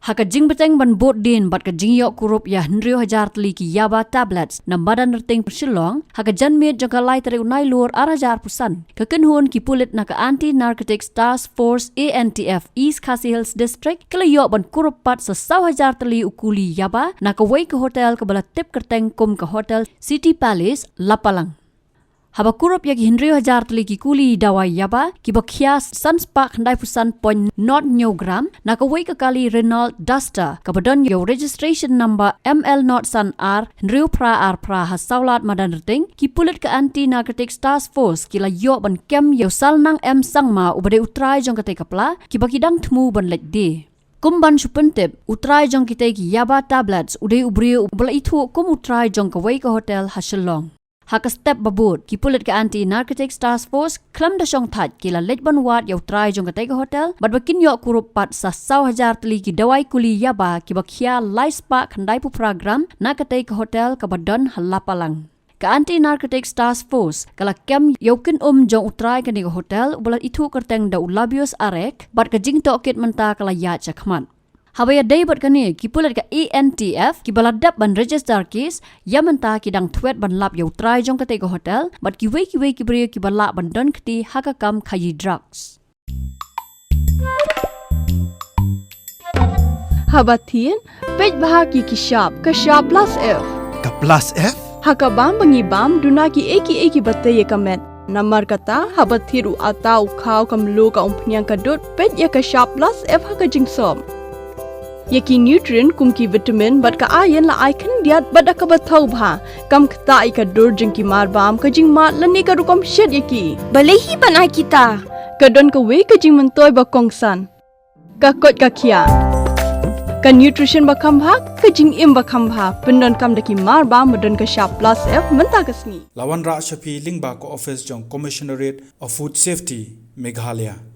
Haka jing beteng ban bot din bat ka jing yok kurup ya hendrio hajar teli ki Yaba tablets na badan nerting Shillong haka janmit jangka lai tere unai luar arajar pusan. Kekenhun ki pulit na ka Anti-Narcotics Task Force ANTF East Khasi Hills District kala yok ban kurup pat sa 1,000 teli ukuli Yaba na ka wei ke hotel ke bala tip kerteng kum ke hotel City Palace Lapalang. Haba kurup ya ki hendrio hajar teli ki kuli Dawai Yaba ki bakhia Sunspark handai pusan point not nyogram na ka wei ke kali Renault Duster ka badan yo registration number ML not Sun R hendrio pra R pra hasaulat madan reting ki pulit ke Anti-Narcotics Task Force ki la yo ban kem yo salnang M sangma ubade utrai jong kate kapla ki bakidang tmu ban lek de. Kumban supentip utrai jong kita ki Yaba tablets ude ubrio ubala itu kum utrai jong ka wei ke hotel Shillong. Haka step babut ki pulit ke Anti-Narcotics Task Force klam da syong that ki la lejban wat yaw try jong katay ka hotel bat bakin yok kurup pat sa 1,000 teli ki Dawai kuli Yaba ki bakhia life spark handai pu program na katay ka hotel ka badan halapalang. Ka Anti-Narcotics Task Force kala kem yaw Kynum jong utray ka ni ka hotel ubalat itu kerteng da ulabios arek bat ka jing tokit menta kala ya chakmat. Habaya day bat kani ki pulat ka ANTF ki baladap ban register case yamanta ki dang Thwet ban lap yo try jong kate ko hotel but ki wei ki brio ki balak ban don kti haka kam Khaïi drugs. Habatin pej bahagi ki shop ka shop plus F. Ka plus F? Haka bam bangi bam duna ki eki batte ye kamet. Namar kata habathiru atau kau kamlu ka umpnyang kadut pej ya ka shop plus F haka jingsom. Yaki nutrient kum ki vitamin bat ka iron la icon diat bat ka bathau bha kam khta ka dur jing ki mar bam ka jing mat lani ka rukom shed yaki balehi banai kita ka don ka we ka jing mentoy ba kongsan ka kot ka khia ka nutrition ba kham bha ka jing im ba kham bha pendon kam daki mar bam modon ka sharp plus F menta kasni Lawan Ra Shafi Lingba ko office jong Commissionerate of Food Safety Meghalaya